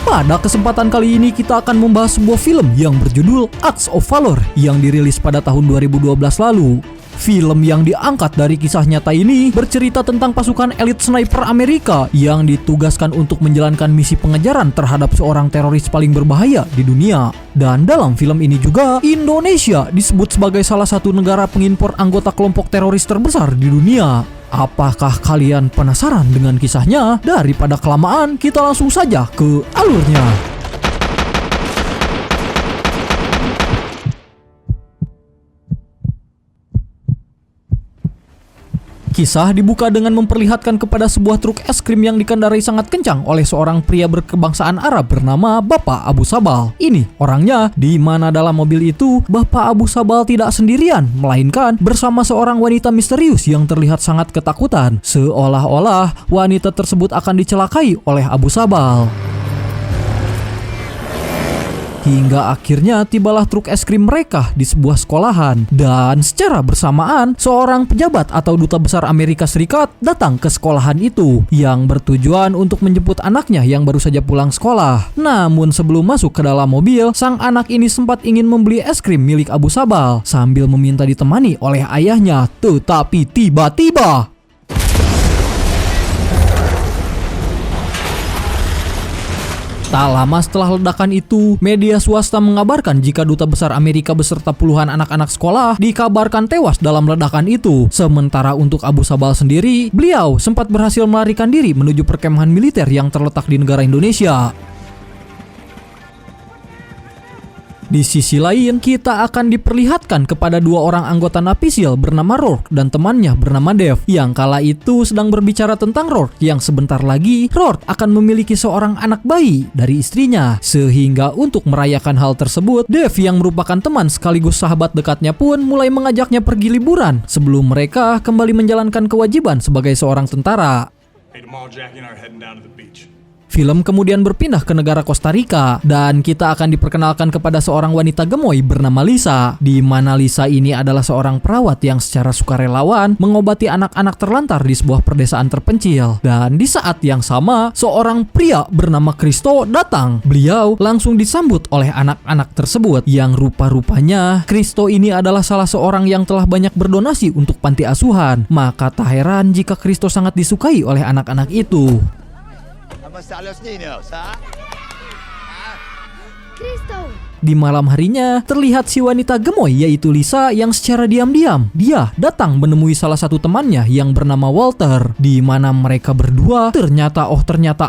Pada kesempatan kali ini kita akan membahas sebuah film yang berjudul Acts of Valor yang dirilis pada tahun 2012 lalu. Film yang diangkat dari kisah nyata ini bercerita tentang pasukan elit sniper Amerika yang ditugaskan untuk menjalankan misi pengejaran terhadap seorang teroris paling berbahaya di dunia. Dan dalam film ini juga, Indonesia disebut sebagai salah satu negara pengimpor anggota kelompok teroris terbesar di dunia. Apakah kalian penasaran dengan kisahnya? Daripada kelamaan, kita langsung saja ke alurnya. Kisah dibuka dengan memperlihatkan kepada sebuah truk es krim yang dikendarai sangat kencang oleh seorang pria berkebangsaan Arab bernama Bapak Abu Sabal. Ini orangnya, di mana dalam mobil itu Bapak Abu Sabal tidak sendirian, melainkan bersama seorang wanita misterius yang terlihat sangat ketakutan, seolah-olah wanita tersebut akan dicelakai oleh Abu Sabal. Hingga akhirnya tibalah truk es krim mereka di sebuah sekolahan. Dan secara bersamaan, seorang pejabat atau duta besar Amerika Serikat datang ke sekolahan itu yang bertujuan untuk menjemput anaknya yang baru saja pulang sekolah. Namun sebelum masuk ke dalam mobil, sang anak ini sempat ingin membeli es krim milik Abu Sabal sambil meminta ditemani oleh ayahnya. Tetapi tiba-tiba tak lama setelah ledakan itu, media swasta mengabarkan jika duta besar Amerika beserta puluhan anak-anak sekolah dikabarkan tewas dalam ledakan itu. Sementara untuk Abu Sabal sendiri, beliau sempat berhasil melarikan diri menuju perkemahan militer yang terletak di negara Indonesia. Di sisi lain, kita akan diperlihatkan kepada dua orang anggota Napisil bernama Rourke dan temannya bernama Dave, yang kala itu sedang berbicara tentang Rourke yang sebentar lagi Rourke akan memiliki seorang anak bayi dari istrinya. Sehingga untuk merayakan hal tersebut, Dave yang merupakan teman sekaligus sahabat dekatnya pun mulai mengajaknya pergi liburan sebelum mereka kembali menjalankan kewajiban sebagai seorang tentara. Hey, tomorrow Jackie and I are heading down to the beach. Film kemudian berpindah ke negara Costa Rica dan kita akan diperkenalkan kepada seorang wanita gemoy bernama Lisa, di mana Lisa ini adalah seorang perawat yang secara sukarelawan mengobati anak-anak terlantar di sebuah perdesaan terpencil. Dan di saat yang sama, seorang pria bernama Kristo datang. Beliau langsung disambut oleh anak-anak tersebut yang rupa-rupanya Kristo ini adalah salah seorang yang telah banyak berdonasi untuk panti asuhan. Maka tak heran jika Kristo sangat disukai oleh anak-anak itu. A los niños, ¿ah? Cristo. Di malam harinya, terlihat si wanita gemoy yaitu Lisa yang secara diam-diam dia datang menemui salah satu temannya yang bernama Walter, di mana mereka berdua ternyata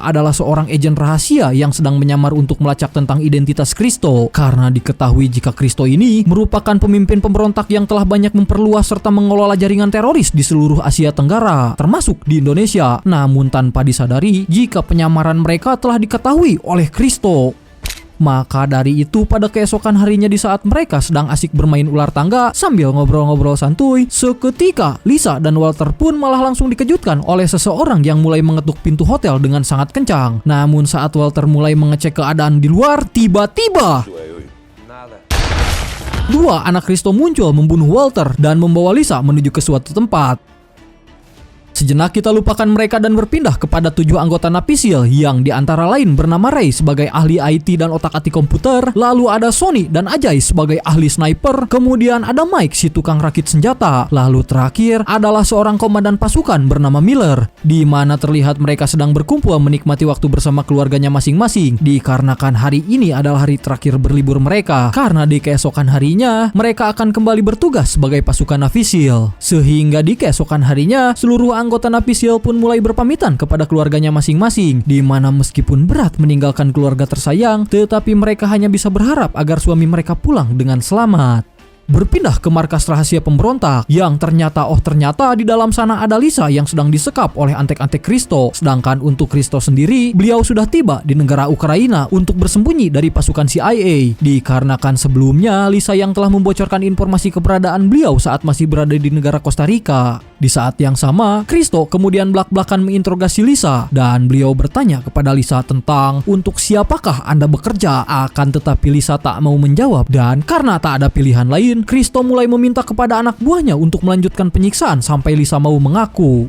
adalah seorang agen rahasia yang sedang menyamar untuk melacak tentang identitas Kristo, karena diketahui jika Kristo ini merupakan pemimpin pemberontak yang telah banyak memperluas serta mengelola jaringan teroris di seluruh Asia Tenggara, termasuk di Indonesia, namun tanpa disadari jika penyamaran mereka telah diketahui oleh Kristo. Maka dari itu pada keesokan harinya di saat mereka sedang asik bermain ular tangga sambil ngobrol-ngobrol santuy, seketika Lisa dan Walter pun malah langsung dikejutkan oleh seseorang yang mulai mengetuk pintu hotel dengan sangat kencang. Namun saat Walter mulai mengecek keadaan di luar, tiba-tiba dua anak Kristo muncul membunuh Walter dan membawa Lisa menuju ke suatu tempat. Sejenak kita lupakan mereka dan berpindah kepada 7 anggota Napisil yang diantara lain bernama Ray sebagai ahli IT dan otak-atik komputer, lalu ada Sony dan Ajay sebagai ahli sniper, kemudian ada Mike si tukang rakit senjata, lalu terakhir adalah seorang komandan pasukan bernama Miller, di mana terlihat mereka sedang berkumpul menikmati waktu bersama keluarganya masing-masing, dikarenakan hari ini adalah hari terakhir berlibur mereka, karena di keesokan harinya mereka akan kembali bertugas sebagai pasukan Napisil. Sehingga di keesokan harinya seluruh anggota Napisil pun mulai berpamitan kepada keluarganya masing-masing, di mana meskipun berat meninggalkan keluarga tersayang, tetapi mereka hanya bisa berharap agar suami mereka pulang dengan selamat. Berpindah ke markas rahasia pemberontak yang ternyata di dalam sana ada Lisa yang sedang disekap oleh antek-antek Kristo, sedangkan untuk Kristo sendiri beliau sudah tiba di negara Ukraina untuk bersembunyi dari pasukan CIA, dikarenakan sebelumnya Lisa yang telah membocorkan informasi keberadaan beliau saat masih berada di negara Costa Rica. Di saat yang sama, Kristo kemudian belak-belakan menginterogasi Lisa dan beliau bertanya kepada Lisa tentang untuk siapakah Anda bekerja, akan tetapi Lisa tak mau menjawab dan karena tak ada pilihan lain, Kristo mulai meminta kepada anak buahnya untuk melanjutkan penyiksaan sampai Lisa mau mengaku.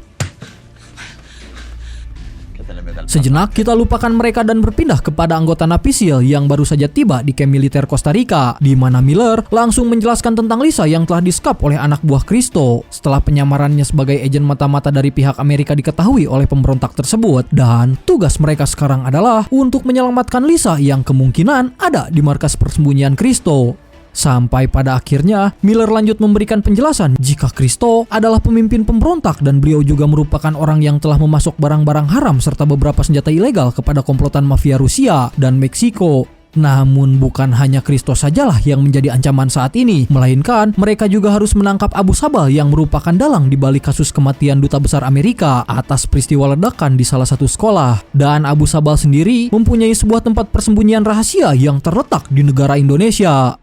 Sejenak kita lupakan mereka dan berpindah kepada anggota Navy SEAL yang baru saja tiba di kamp militer Costa Rica, di mana Miller langsung menjelaskan tentang Lisa yang telah disekap oleh anak buah Kristo setelah penyamarannya sebagai agen mata-mata dari pihak Amerika diketahui oleh pemberontak tersebut, dan tugas mereka sekarang adalah untuk menyelamatkan Lisa yang kemungkinan ada di markas persembunyian Kristo. Sampai pada akhirnya, Miller lanjut memberikan penjelasan jika Kristo adalah pemimpin pemberontak dan beliau juga merupakan orang yang telah memasok barang-barang haram serta beberapa senjata ilegal kepada komplotan mafia Rusia dan Meksiko. Namun bukan hanya Kristo sajalah yang menjadi ancaman saat ini, melainkan mereka juga harus menangkap Abu Sabal yang merupakan dalang di balik kasus kematian Duta Besar Amerika atas peristiwa ledakan di salah satu sekolah. Dan Abu Sabal sendiri mempunyai sebuah tempat persembunyian rahasia yang terletak di negara Indonesia.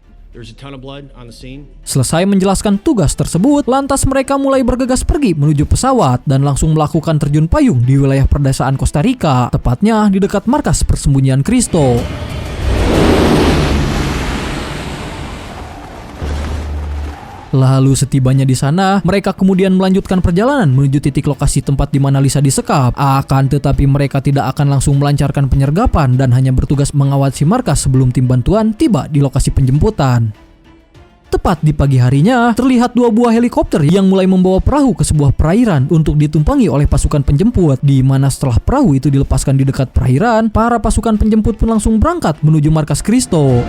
Selesai menjelaskan tugas tersebut, lantas mereka mulai bergegas pergi menuju pesawat dan langsung melakukan terjun payung di wilayah perdesaan Costa Rica, tepatnya di dekat markas persembunyian Kristo. Lalu setibanya di sana, mereka kemudian melanjutkan perjalanan menuju titik lokasi tempat di mana Lisa disekap. Akan tetapi mereka tidak akan langsung melancarkan penyergapan dan hanya bertugas mengawasi markas sebelum tim bantuan tiba di lokasi penjemputan. Tepat di pagi harinya, terlihat dua buah helikopter yang mulai membawa perahu ke sebuah perairan untuk ditumpangi oleh pasukan penjemput, di mana setelah perahu itu dilepaskan di dekat perairan, para pasukan penjemput pun langsung berangkat menuju markas Kristo.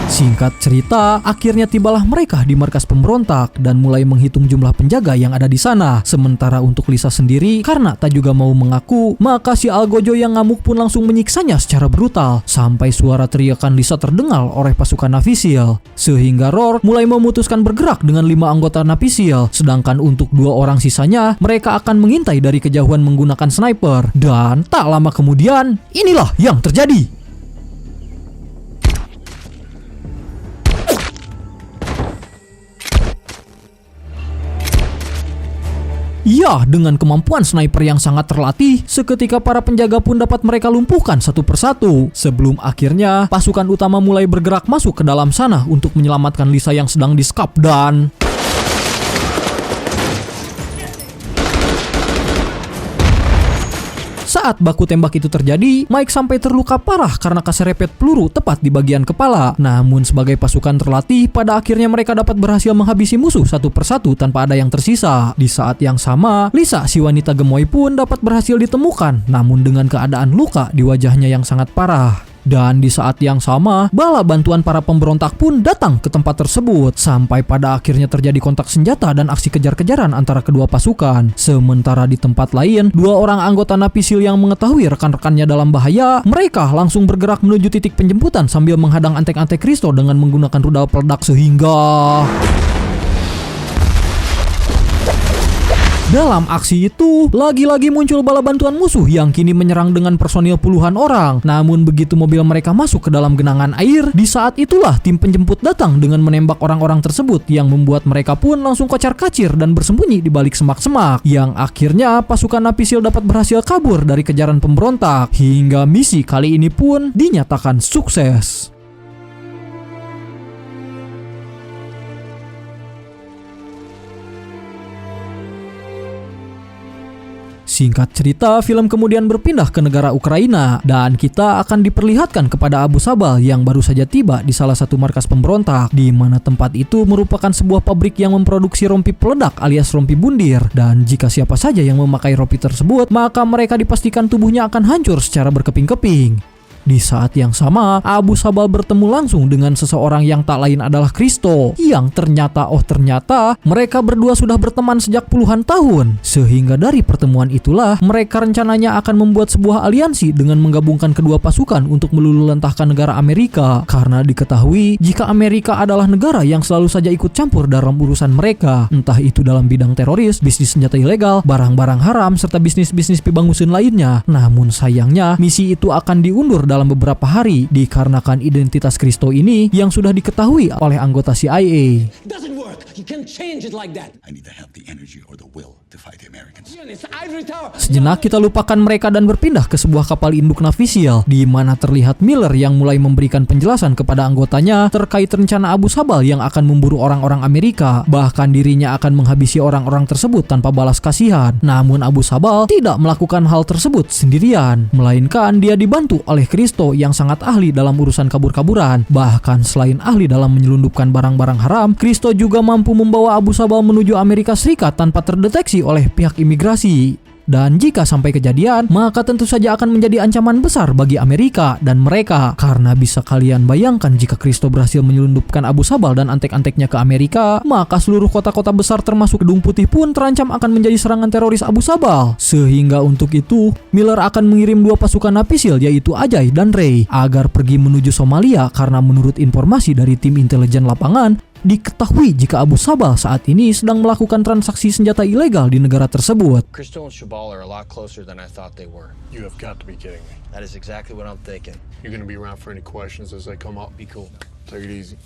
Singkat cerita, akhirnya tibalah mereka di markas pemberontak dan mulai menghitung jumlah penjaga yang ada di sana. Sementara untuk Lisa sendiri, karena tak juga mau mengaku, maka si Algojo yang ngamuk pun langsung menyiksanya secara brutal, sampai suara teriakan Lisa terdengar oleh pasukan Navy SEAL. Sehingga Roar mulai memutuskan bergerak dengan 5 anggota Navy SEAL, sedangkan untuk 2 orang sisanya, mereka akan mengintai dari kejauhan menggunakan sniper. Dan tak lama kemudian, inilah yang terjadi. Ya, dengan kemampuan sniper yang sangat terlatih, seketika para penjaga pun dapat mereka lumpuhkan satu persatu. Sebelum akhirnya, pasukan utama mulai bergerak masuk ke dalam sana untuk menyelamatkan Lisa yang sedang disekap dan... Saat baku tembak itu terjadi, Mike sampai terluka parah karena keserempet peluru tepat di bagian kepala. Namun sebagai pasukan terlatih, pada akhirnya mereka dapat berhasil menghabisi musuh satu persatu tanpa ada yang tersisa. Di saat yang sama, Lisa, si wanita gemoy pun dapat berhasil ditemukan, namun dengan keadaan luka di wajahnya yang sangat parah. Dan di saat yang sama, bala bantuan para pemberontak pun datang ke tempat tersebut, sampai pada akhirnya terjadi kontak senjata dan aksi kejar-kejaran antara kedua pasukan. Sementara di tempat lain, 2 orang anggota Navy SEAL yang mengetahui rekan-rekannya dalam bahaya, mereka langsung bergerak menuju titik penjemputan sambil menghadang antek-antek Kristo dengan menggunakan rudal peledak sehingga... Dalam aksi itu, lagi-lagi muncul bala bantuan musuh yang kini menyerang dengan personil puluhan orang. Namun begitu mobil mereka masuk ke dalam genangan air, di saat itulah tim penjemput datang dengan menembak orang-orang tersebut yang membuat mereka pun langsung kocar-kacir dan bersembunyi di balik semak-semak. Yang akhirnya pasukan Navy SEAL dapat berhasil kabur dari kejaran pemberontak, hingga misi kali ini pun dinyatakan sukses. Singkat cerita, film kemudian berpindah ke negara Ukraina dan kita akan diperlihatkan kepada Abu Sabal yang baru saja tiba di salah satu markas pemberontak, di mana tempat itu merupakan sebuah pabrik yang memproduksi rompi peledak alias rompi bundir, dan jika siapa saja yang memakai rompi tersebut, maka mereka dipastikan tubuhnya akan hancur secara berkeping-keping. Di saat yang sama, Abu Sabal bertemu langsung dengan seseorang yang tak lain adalah Kristo, yang ternyata mereka berdua sudah berteman sejak puluhan tahun. Sehingga dari pertemuan itulah mereka rencananya akan membuat sebuah aliansi dengan menggabungkan kedua pasukan untuk meluluhlantahkan negara Amerika, karena diketahui jika Amerika adalah negara yang selalu saja ikut campur dalam urusan mereka, entah itu dalam bidang teroris, bisnis senjata ilegal, barang-barang haram, serta bisnis-bisnis pibangusin lainnya. Namun sayangnya misi itu akan diundur dalam dalam beberapa hari dikarenakan identitas Kristo ini yang sudah diketahui oleh anggota CIA. Doesn't work. You can't change it like that. I need to have the energy or the will to fight the Americans. It's the ivory tower. Sejenak kita lupakan mereka dan berpindah ke sebuah kapal induk Navisial di mana terlihat Miller yang mulai memberikan penjelasan kepada anggotanya terkait rencana Abu Sabal yang akan memburu orang-orang Amerika. Bahkan dirinya akan menghabisi orang-orang tersebut tanpa balas kasihan. Namun Abu Sabal tidak melakukan hal tersebut sendirian, melainkan dia dibantu oleh Kristo yang sangat ahli dalam urusan kabur-kaburan. Bahkan selain ahli dalam menyelundupkan barang-barang haram, Kristo juga mampu membawa Abu Sabal menuju Amerika Serikat tanpa terdeteksi oleh pihak imigrasi. Dan jika sampai kejadian, maka tentu saja akan menjadi ancaman besar bagi Amerika dan mereka. Karena bisa kalian bayangkan jika Kristo berhasil menyelundupkan Abu Sabal dan antek-anteknya ke Amerika, maka seluruh kota-kota besar termasuk Gedung Putih pun terancam akan menjadi serangan teroris Abu Sabal. Sehingga untuk itu, Miller akan mengirim 2 pasukan Napisil yaitu Ajay dan Ray agar pergi menuju Somalia karena menurut informasi dari tim intelijen lapangan, diketahui jika Abu Sabal saat ini sedang melakukan transaksi senjata ilegal di negara tersebut. Kristo and Shabal are a lot closer than I thought they were. You have got to be kidding me. That is exactly what I'm thinking. You're going to be around for any questions as they come up? Be cool. Take it easy.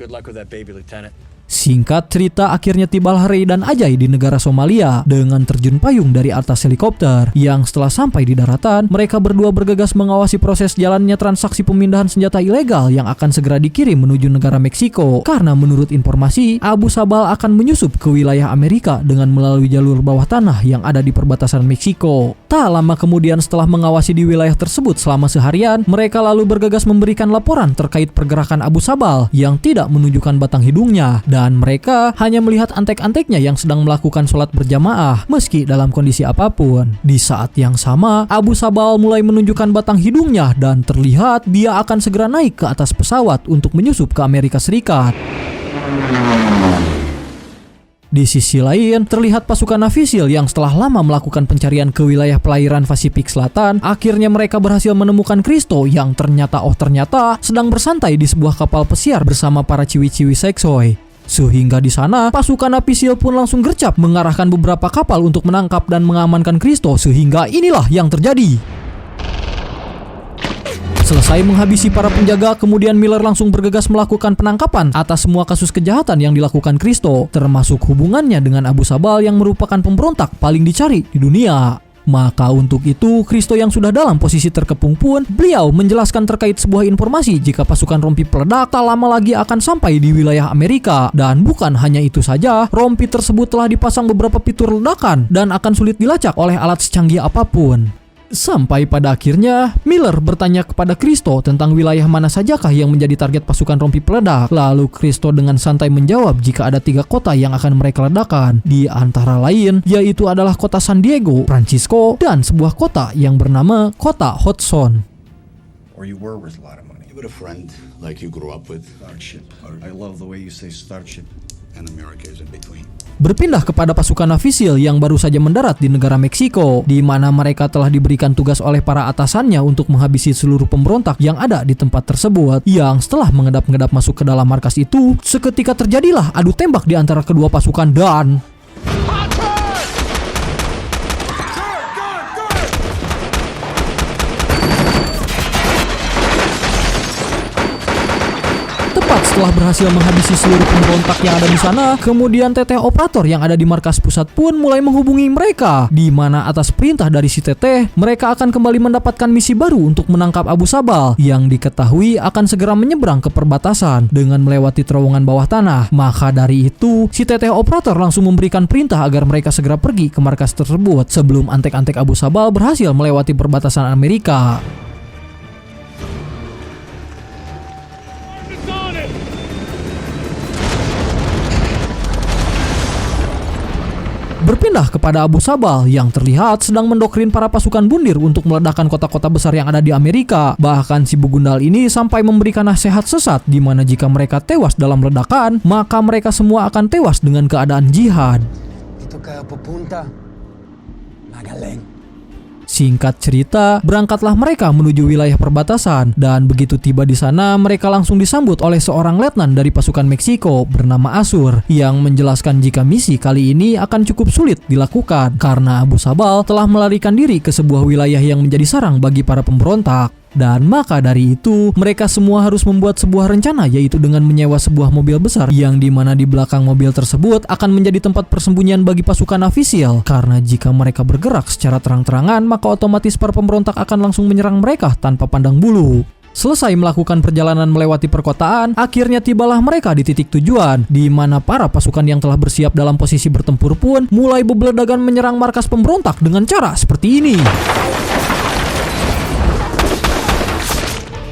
Good luck with that baby, Lieutenant. Singkat cerita, akhirnya tibalah Ray dan Ajay di negara Somalia dengan terjun payung dari atas helikopter. Yang setelah sampai di daratan, mereka berdua bergegas mengawasi proses jalannya transaksi pemindahan senjata ilegal yang akan segera dikirim menuju negara Meksiko. Karena menurut informasi, Abu Sabal akan menyusup ke wilayah Amerika dengan melalui jalur bawah tanah yang ada di perbatasan Meksiko. Tak lama kemudian setelah mengawasi di wilayah tersebut selama seharian, mereka lalu bergegas memberikan laporan terkait pergerakan Abu Sabal yang tidak menunjukkan batang hidungnya. Dan mereka hanya melihat antek-anteknya yang sedang melakukan sholat berjamaah meski dalam kondisi apapun. Di saat yang sama, Abu Sabal mulai menunjukkan batang hidungnya dan terlihat dia akan segera naik ke atas pesawat untuk menyusup ke Amerika Serikat. Di sisi lain, terlihat pasukan Navisial yang setelah lama melakukan pencarian ke wilayah perairan Pasifik Selatan, akhirnya mereka berhasil menemukan Kristo yang ternyata sedang bersantai di sebuah kapal pesiar bersama para ciwi-ciwi seksoi. Sehingga di sana, pasukan Navisial pun langsung gercep mengarahkan beberapa kapal untuk menangkap dan mengamankan Kristo, sehingga inilah yang terjadi. Selesai menghabisi para penjaga, kemudian Miller langsung bergegas melakukan penangkapan atas semua kasus kejahatan yang dilakukan Kristo, termasuk hubungannya dengan Abu Sabal yang merupakan pemberontak paling dicari di dunia. Maka untuk itu, Kristo yang sudah dalam posisi terkepung pun, beliau menjelaskan terkait sebuah informasi jika pasukan rompi peledak tak lama lagi akan sampai di wilayah Amerika. Dan bukan hanya itu saja, rompi tersebut telah dipasang beberapa fitur ledakan dan akan sulit dilacak oleh alat secanggih apapun. Sampai pada akhirnya, Miller bertanya kepada Kristo tentang wilayah mana sajakah yang menjadi target pasukan rompi peledak. Lalu Kristo dengan santai menjawab jika ada 3 kota yang akan mereka ledakan. Di antara lain, yaitu adalah kota San Diego, Francisco, dan sebuah kota yang bernama Kota Hudson. Or you were worth a lot of money. You got a friend like you grew up with. Starship. I love the way you say starship. And America is in between. Berpindah kepada pasukan Navisial yang baru saja mendarat di negara Meksiko, di mana mereka telah diberikan tugas oleh para atasannya untuk menghabisi seluruh pemberontak yang ada di tempat tersebut. Yang setelah mengedap-ngedap masuk ke dalam markas itu, seketika terjadilah adu tembak di antara kedua pasukan dan setelah berhasil menghabisi seluruh pemberontak yang ada di sana, kemudian teteh operator yang ada di markas pusat pun mulai menghubungi mereka, di mana atas perintah dari si teteh, mereka akan kembali mendapatkan misi baru untuk menangkap Abu Sabal yang diketahui akan segera menyeberang ke perbatasan dengan melewati terowongan bawah tanah. Maka dari itu, si teteh operator langsung memberikan perintah agar mereka segera pergi ke markas tersebut sebelum antek-antek Abu Sabal berhasil melewati perbatasan Amerika. Berpindah kepada Abu Sabal yang terlihat sedang mendoktrin para pasukan bundir untuk meledakkan kota-kota besar yang ada di Amerika. Bahkan si Bugundal ini sampai memberikan nasihat sesat di mana jika mereka tewas dalam ledakan, maka mereka semua akan tewas dengan keadaan jihad. Ito kaya pupunta. Magaling. Singkat cerita, berangkatlah mereka menuju wilayah perbatasan dan begitu tiba di sana, mereka langsung disambut oleh seorang letnan dari pasukan Meksiko bernama Asur yang menjelaskan jika misi kali ini akan cukup sulit dilakukan karena Abu Sabal telah melarikan diri ke sebuah wilayah yang menjadi sarang bagi para pemberontak. Dan maka dari itu, mereka semua harus membuat sebuah rencana, yaitu dengan menyewa sebuah mobil besar yang dimana di belakang mobil tersebut akan menjadi tempat persembunyian bagi pasukan Avyssial. Karena jika mereka bergerak secara terang-terangan, maka otomatis para pemberontak akan langsung menyerang mereka tanpa pandang bulu. Selesai melakukan perjalanan melewati perkotaan, akhirnya tibalah mereka di titik tujuan, di mana para pasukan yang telah bersiap dalam posisi bertempur pun mulai bebladagan menyerang markas pemberontak dengan cara seperti ini.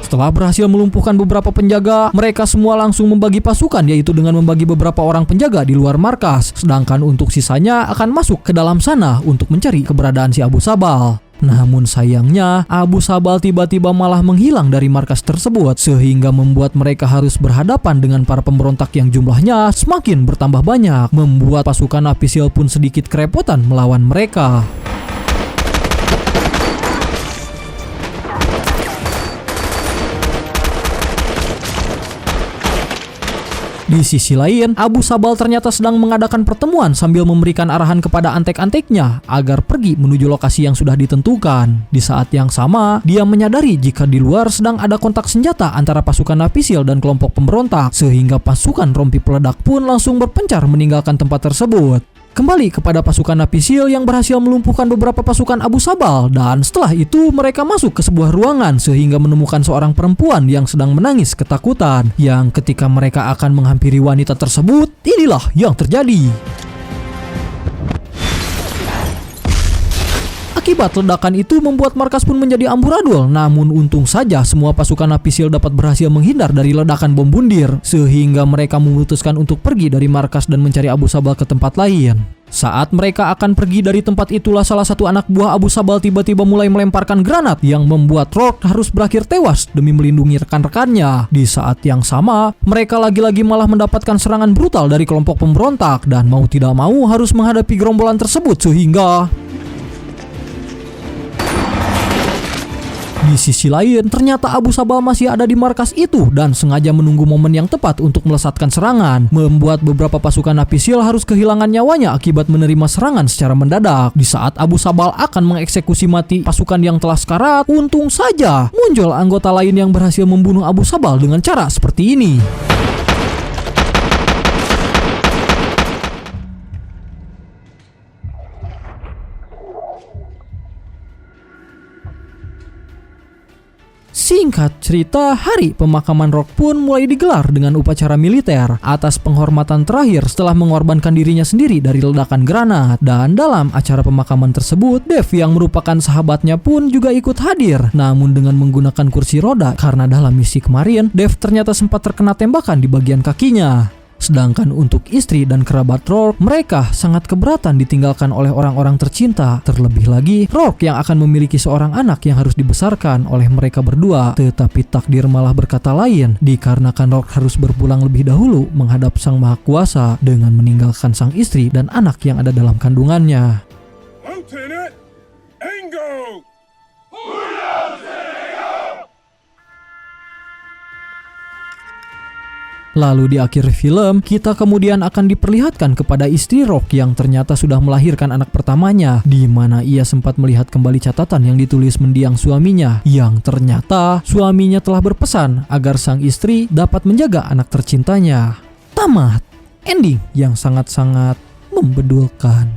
Setelah berhasil melumpuhkan beberapa penjaga, mereka semua langsung membagi pasukan, yaitu dengan membagi beberapa orang penjaga di luar markas, sedangkan untuk sisanya akan masuk ke dalam sana untuk mencari keberadaan si Abu Sabal. Namun sayangnya, Abu Sabal tiba-tiba malah menghilang dari markas tersebut, sehingga membuat mereka harus berhadapan dengan para pemberontak yang jumlahnya semakin bertambah banyak, membuat pasukan Avyssial pun sedikit kerepotan melawan mereka. Di sisi lain, Abu Sabal ternyata sedang mengadakan pertemuan sambil memberikan arahan kepada antek-anteknya agar pergi menuju lokasi yang sudah ditentukan. Di saat yang sama, dia menyadari jika di luar sedang ada kontak senjata antara pasukan Avyssial dan kelompok pemberontak, sehingga pasukan rompi peledak pun langsung berpencar meninggalkan tempat tersebut. Kembali kepada pasukan Avyssial yang berhasil melumpuhkan beberapa pasukan Abu Sabal, dan setelah itu mereka masuk ke sebuah ruangan sehingga menemukan seorang perempuan yang sedang menangis ketakutan, yang ketika mereka akan menghampiri wanita tersebut, inilah yang terjadi. Akibat ledakan itu membuat markas pun menjadi amburadul, namun untung saja semua pasukan Avyssial dapat berhasil menghindar dari ledakan bom bundir, sehingga mereka memutuskan untuk pergi dari markas dan mencari Abu Sabal ke tempat lain. Saat mereka akan pergi dari tempat itulah salah satu anak buah Abu Sabal tiba-tiba mulai melemparkan granat yang membuat Rourke harus berakhir tewas demi melindungi rekan-rekannya. Di saat yang sama, mereka lagi-lagi malah mendapatkan serangan brutal dari kelompok pemberontak dan mau tidak mau harus menghadapi gerombolan tersebut, sehingga di sisi lain, ternyata Abu Sabal masih ada di markas itu dan sengaja menunggu momen yang tepat untuk melesatkan serangan, membuat beberapa pasukan Avyssial harus kehilangan nyawanya akibat menerima serangan secara mendadak. Di saat Abu Sabal akan mengeksekusi mati pasukan yang telah sekarat, untung saja muncul anggota lain yang berhasil membunuh Abu Sabal dengan cara seperti ini. Singkat cerita, hari pemakaman Rourke pun mulai digelar dengan upacara militer atas penghormatan terakhir setelah mengorbankan dirinya sendiri dari ledakan granat. Dan dalam acara pemakaman tersebut, Dave yang merupakan sahabatnya pun juga ikut hadir, namun dengan menggunakan kursi roda karena dalam misi kemarin, Dave ternyata sempat terkena tembakan di bagian kakinya. Sedangkan untuk istri dan kerabat Rourke, mereka sangat keberatan ditinggalkan oleh orang-orang tercinta. Terlebih lagi, Rourke yang akan memiliki seorang anak yang harus dibesarkan oleh mereka berdua. Tetapi takdir malah berkata lain, dikarenakan Rourke harus berpulang lebih dahulu menghadap Sang Maha Kuasa dengan meninggalkan sang istri dan anak yang ada dalam kandungannya. Lieutenant Ango! Lalu di akhir film, kita kemudian akan diperlihatkan kepada istri Rourke yang ternyata sudah melahirkan anak pertamanya, di mana ia sempat melihat kembali catatan yang ditulis mendiang suaminya, yang ternyata suaminya telah berpesan agar sang istri dapat menjaga anak tercintanya. Tamat. Ending yang sangat-sangat membedulkan.